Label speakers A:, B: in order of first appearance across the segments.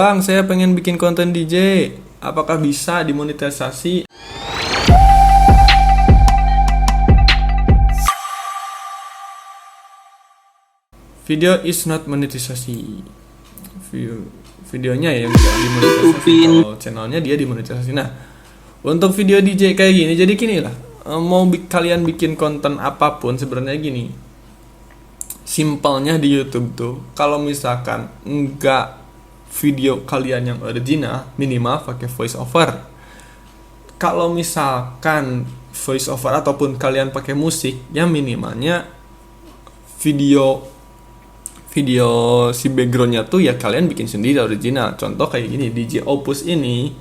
A: Bang, saya pengen bikin konten DJ. Apakah bisa dimonetisasi? Video is not monetisasi. Videonya ya yang bisa dimonetisasi. Kalau channelnya dia dimonetisasi. Nah, untuk video DJ kayak gini, jadi gini lah. Mau kalian bikin konten apapun sebenarnya gini. Simpelnya di YouTube tuh, kalau misalkan enggak video kalian yang original, minimal pakai voice over. Kalau misalkan voice over ataupun kalian pakai musik, ya minimalnya video si backgroundnya tuh ya kalian bikin sendiri original. Contoh kayak gini, DJ Opus ini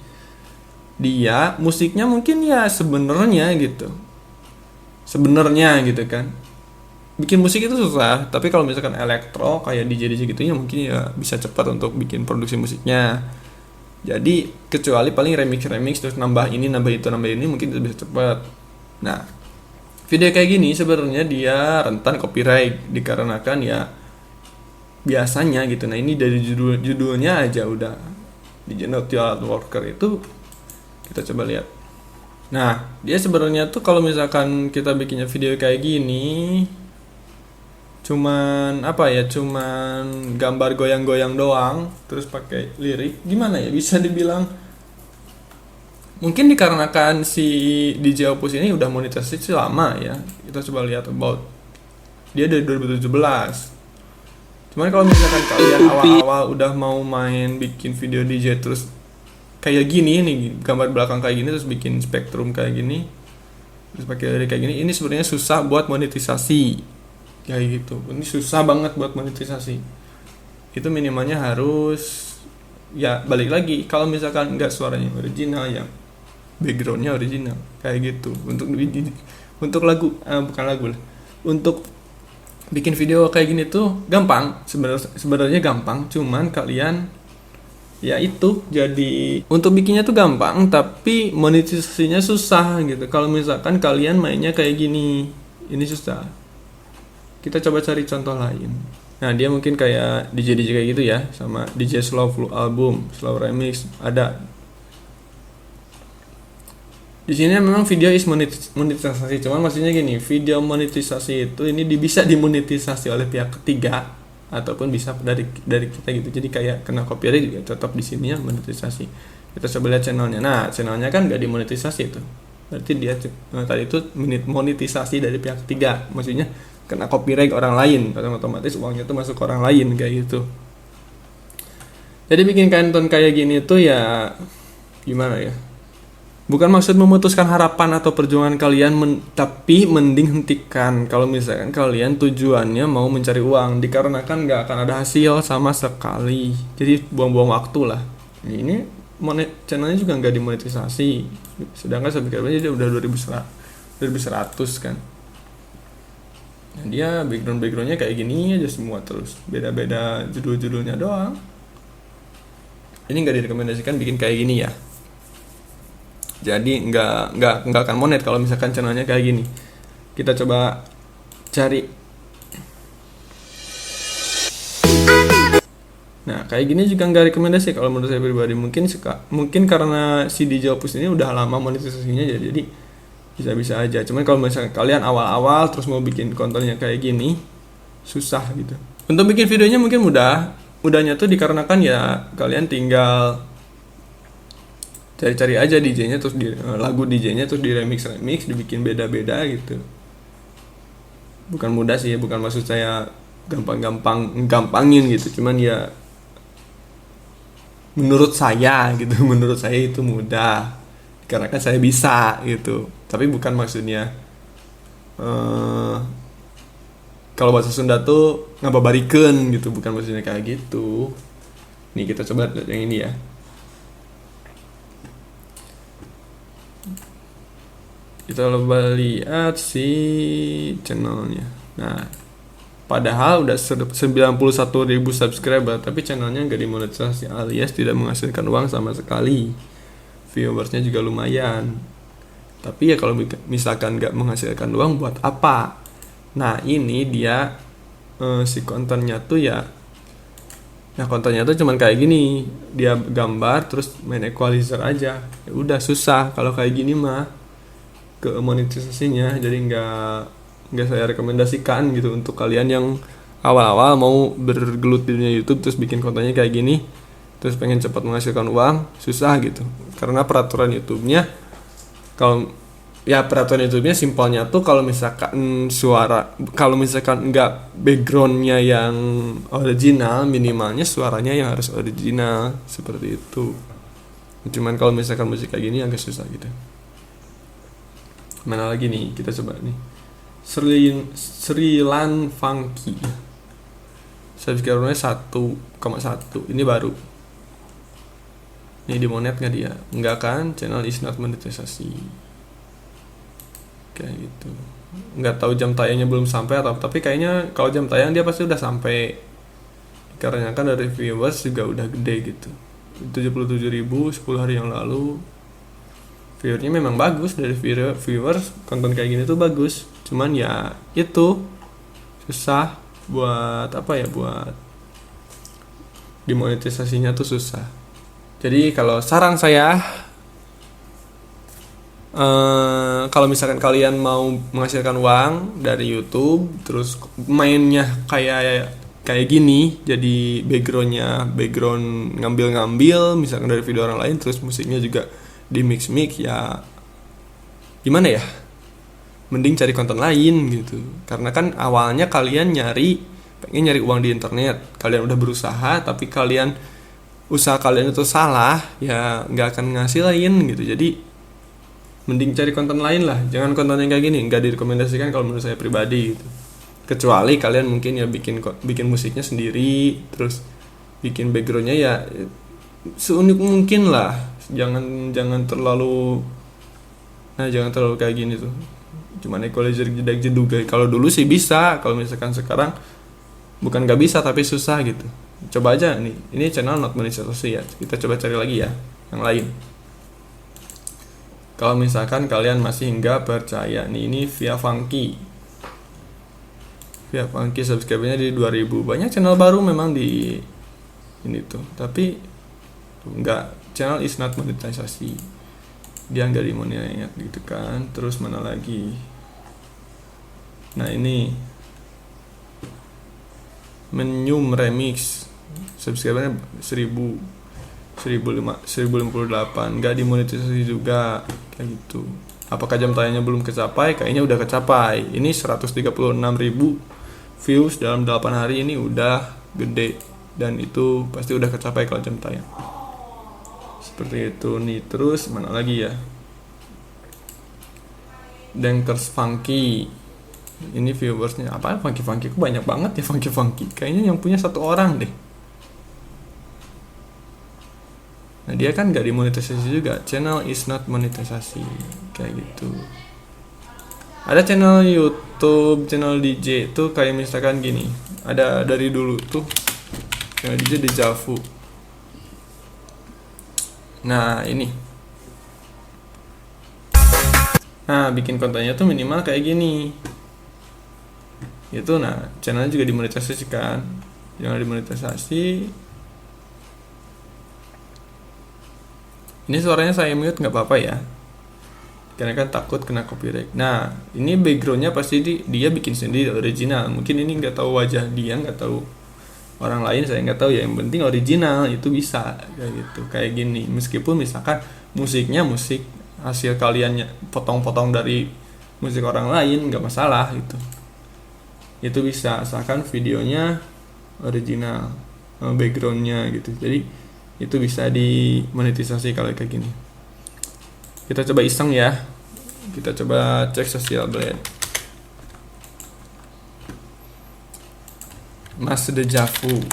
A: dia musiknya mungkin ya sebenarnya gitu kan, bikin musik itu susah, tapi kalau misalkan elektro kayak DJ gitu ya mungkin ya bisa cepat untuk bikin produksi musiknya. Jadi kecuali paling remix terus nambah ini mungkin itu bisa cepat. Nah, video kayak gini sebenarnya dia rentan copyright dikarenakan ya biasanya gitu. Nah, ini dari judulnya aja udah DJ Not Worker itu kita coba lihat. Nah, dia sebenarnya tuh kalau misalkan kita bikinnya video kayak gini cuman gambar goyang-goyang doang terus pakai lirik, gimana ya bisa dibilang mungkin dikarenakan si DJ Opus ini udah monetisasi lama ya. Kita coba lihat about dia dari 2017. Cuman kalau misalkan kalian awal-awal udah mau main bikin video DJ terus kayak gini nih, gambar belakang kayak gini terus bikin spektrum kayak gini terus pakai lirik kayak gini, ini sebenarnya susah buat monetisasi kayak gitu. Ini susah banget buat monetisasi. Itu minimalnya harus ya balik lagi, kalau misalkan nggak suaranya original, yang backgroundnya original kayak gitu. Untuk lagu bukan lagu lah, untuk bikin video kayak gini tuh gampang sebenarnya gampang, cuman kalian ya itu jadi untuk bikinnya tuh gampang tapi monetisasinya susah gitu. Kalau misalkan kalian mainnya kayak gini, ini susah. Kita coba cari contoh lain. Nah, dia mungkin kayak DJ kayak gitu ya, sama DJ Slow Full Album, Slow Remix ada. Di sini memang video is monetisasi, cuman maksudnya gini, video monetisasi itu ini bisa dimonetisasi oleh pihak ketiga ataupun bisa dari kita gitu. Jadi kayak kena copyright juga tetap di sini ya monetisasi. Kita coba lihat channelnya. Nah, channelnya kan nggak dimonetisasi itu. Berarti dia tadi itu monetisasi dari pihak ketiga. Maksudnya kena copyright orang lain, otomatis uangnya tuh masuk ke orang lain kayak gitu. Jadi bikin konten kayak gini tuh ya gimana ya? Bukan maksud memutuskan harapan atau perjuangan kalian, tapi mending hentikan kalau misalkan kalian tujuannya mau mencari uang, dikarenakan nggak akan ada hasil sama sekali. Jadi buang-buang waktu lah. Ini channelnya juga nggak dimonetisasi, sedangkan subscribernya dia udah 2100 kan. Nah, dia backgroundnya kayak gini aja semua, terus beda-beda judulnya doang. Ini nggak direkomendasikan bikin kayak gini ya. Jadi nggak akan monet kalau misalkan channelnya kayak gini. Kita coba cari. Nah, kayak gini juga nggak rekomendasi kalau menurut saya pribadi. Mungkin karena si DJ Opus ini udah lama monetisasinya ya, jadi bisa-bisa aja. Cuman kalau misalkan kalian awal-awal terus mau bikin kontennya kayak gini, susah gitu. Untuk bikin videonya mungkin mudahnya tuh dikarenakan ya kalian tinggal cari-cari aja DJ-nya, terus lagu DJ-nya terus di remix dibikin beda-beda gitu. Bukan mudah sih ya, bukan maksud saya gampangin gitu, cuman ya menurut saya itu mudah karena kan saya bisa gitu. Tapi bukan maksudnya kalau bahasa Sunda tuh ngababarikeun gitu, bukan maksudnya kayak gitu. Nih kita coba yang ini ya. Kita coba lihat si channelnya. Nah, padahal udah 91.000 subscriber, tapi channelnya nggak dimonetisasi alias tidak menghasilkan uang sama sekali. Viewersnya juga lumayan. Tapi ya kalau misalkan nggak menghasilkan uang, buat apa? Nah, ini dia si kontennya tuh ya Nah kontennya tuh cuman kayak gini, dia gambar terus main equalizer aja, ya udah susah kalau kayak gini mah ke monetisasinya. Jadi nggak saya rekomendasikan gitu untuk kalian yang awal-awal mau bergelut di dunia YouTube terus bikin kontennya kayak gini, terus pengen cepat menghasilkan uang, susah gitu. Karena peraturan YouTube-nya, kalau ya peraturan YouTube-nya simpelnya tuh kalau misalkan kalau misalkan nggak background-nya yang original, minimalnya suaranya yang harus original, seperti itu. Cuman kalau misalkan musik kayak gini agak susah gitu. Mana lagi nih, kita coba nih. Srilan Funky, subscribernya 1,1, ini baru. Ini dimonet nggak dia? Nggak kan, channel is not monetisasi. Kayak gitu. Nggak tahu jam tayangnya belum sampai atau, tapi kayaknya kalau jam tayang dia pasti udah sampai. Karena kan dari viewers juga udah gede gitu. 77.000 10 hari yang lalu. Viewernya memang bagus, dari viewers konten kayak gini tuh bagus. Cuman ya itu susah buat apa ya, buat dimonetisasinya tuh susah. Jadi kalau saran saya, kalau misalkan kalian mau menghasilkan uang dari YouTube, terus mainnya kayak gini, jadi background ngambil misalkan dari video orang lain, terus musiknya juga di mix ya gimana ya, mending cari konten lain gitu. Karena kan awalnya kalian pengen nyari uang di internet, kalian udah berusaha tapi usaha kalian itu salah, ya nggak akan ngasihin gitu. Jadi mending cari konten lain lah, jangan konten yang kayak gini, nggak direkomendasikan kalau menurut saya pribadi gitu. Kecuali kalian mungkin ya bikin musiknya sendiri, terus bikin backgroundnya ya seunik mungkin lah, jangan terlalu kayak gini tuh, cuman equalizer jedak-jedug. Kalau dulu sih bisa, kalau misalkan sekarang bukan nggak bisa tapi susah gitu. Coba aja nih, ini channel not monetisasi ya, kita coba cari lagi ya yang lain. Kalau misalkan kalian masih nggak percaya nih, ini Via Funky subscribernya di 2000. Banyak channel baru memang di ini tuh, tapi nggak, channel is not monetisasi, dia nggak dimonet gitu kan. Terus mana lagi, nah ini Menyum Remix, subscribernya 1058, nggak dimonetisasi juga kayak gitu. Apakah jam tayangnya belum kecapai? Kayaknya udah kecapai. Ini 136.000 views dalam 8 hari, ini udah gede, dan itu pasti udah kecapai kalau jam tayang. Seperti itu nih. Terus mana lagi ya, Dankers Funky, ini viewersnya apa? Funky kok banyak banget ya. Funky kayaknya yang punya satu orang deh. Nah dia kan gak dimonetisasi juga, channel is not monetisasi kayak gitu. Ada channel YouTube, channel DJ tuh kayak misalkan gini, ada dari dulu tuh channel DJ Dejavu. Nah ini, nah bikin kontennya tuh minimal kayak gini itu. Nah channelnya juga dimonetisasi kan, jangan dimonetisasi. Ini suaranya saya mute nggak apa-apa ya, karena kan takut kena copyright. Nah ini backgroundnya pasti dia bikin sendiri original. Mungkin ini nggak tahu wajah dia, nggak tahu orang lain, saya nggak tahu ya. Yang penting original itu bisa kayak gitu, kayak gini. Meskipun misalkan musiknya musik hasil kaliannya potong-potong dari musik orang lain, nggak masalah gitu. Itu bisa asalkan videonya original, backgroundnya gitu. Jadi itu bisa dimonetisasi kalau kayak gini. Kita coba iseng ya, kita coba cek Social Blade. Mas Dejavu,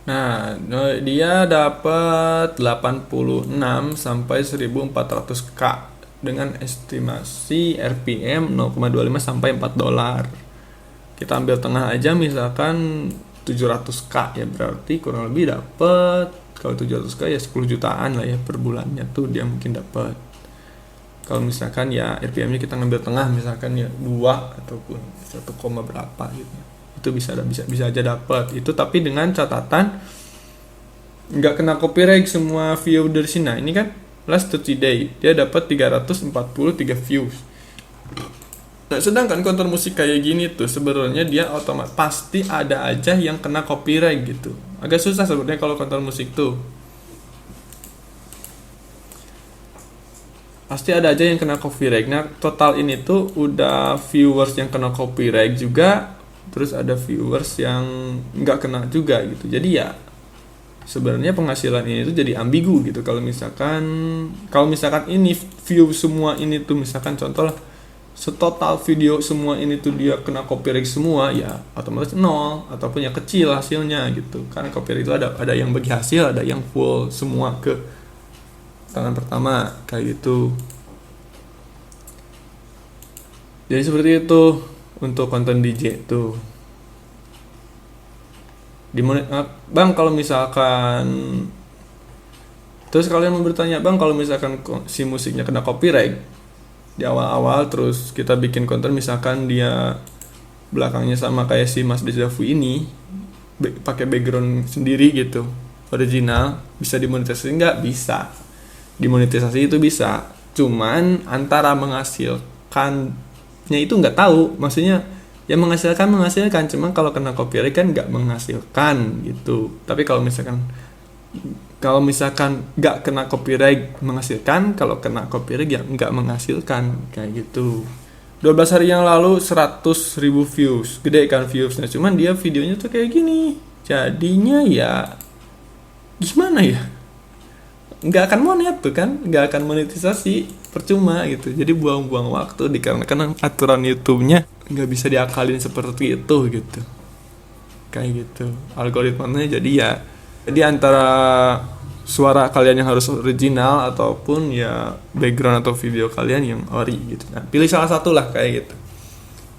A: nah dia dapat 86 sampai 1400k dengan estimasi RPM 0,25 sampai $4. Kita ambil tengah aja, misalkan 700k ya, berarti kurang lebih dapat, kalau 700k ya 10 jutaan lah ya per bulannya tuh dia mungkin dapat. Kalau misalkan ya RPM-nya kita ngambil tengah, misalkan ya 2 ataupun 1, berapa gitu. Itu bisa aja dapat. Itu tapi dengan catatan nggak kena copyright semua view dari sini. Nah, ini kan last 30 day dia dapat 343 views. Nah, sedangkan konten musik kayak gini tuh sebenarnya dia otomatis pasti ada aja yang kena copyright gitu. Agak susah sebenarnya kalau konten musik tuh. Pasti ada aja yang kena copyright. Nah, total ini tuh udah viewers yang kena copyright juga, terus ada viewers yang nggak kena juga gitu. Jadi ya sebenarnya penghasilan ini tuh jadi ambigu gitu. Kalau misalkan ini view semua ini tuh misalkan contoh lah, setotal video semua ini tuh dia kena copyright semua, ya otomatis nol ataupun ya kecil hasilnya gitu. Karena copyright itu ada yang bagi hasil, ada yang full semua ke tangan pertama kayak gitu. Jadi seperti itu untuk konten DJ tuh. Bang, kalau misalkan terus kalian mau bertanya, Bang, kalau misalkan si musiknya kena copyright di awal-awal, terus kita bikin konten misalkan dia belakangnya sama kayak si Mas Dejavu ini, pakai background sendiri gitu, original, bisa dimonetisasi nggak? Bisa. Dimonetisasi itu bisa, cuman antara menghasilkannya itu nggak tahu, maksudnya ya menghasilkan, cuman kalau kena copyright kan nggak menghasilkan gitu. Tapi kalau misalkan nggak kena copyright menghasilkan, kalau kena copyright ya nggak menghasilkan kayak gitu. 12 hari yang lalu 100.000 views, gede kan viewsnya, cuman dia videonya tuh kayak gini, jadinya ya gimana ya, nggak akan monet tuh kan, nggak akan monetisasi, percuma gitu. Jadi buang-buang waktu dikarenakan aturan YouTube-nya nggak bisa diakalin seperti itu gitu, kayak gitu algoritmanya. Jadi antara suara kalian yang harus original ataupun ya background atau video kalian yang ori gitu. Nah, pilih salah satu lah kayak gitu.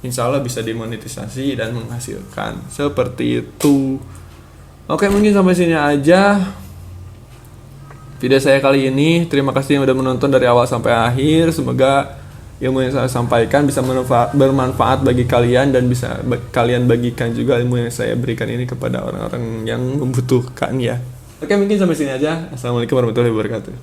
A: Insya Allah bisa dimonetisasi dan menghasilkan seperti itu. Oke, mungkin sampai sini aja video saya kali ini. Terima kasih yang udah menonton dari awal sampai akhir. Semoga ilmu yang saya sampaikan bisa bermanfaat bagi kalian dan bisa kalian bagikan juga ilmu yang saya berikan ini kepada orang-orang yang membutuhkan ya. Oke, mungkin sampai sini aja. Assalamualaikum warahmatullahi wabarakatuh.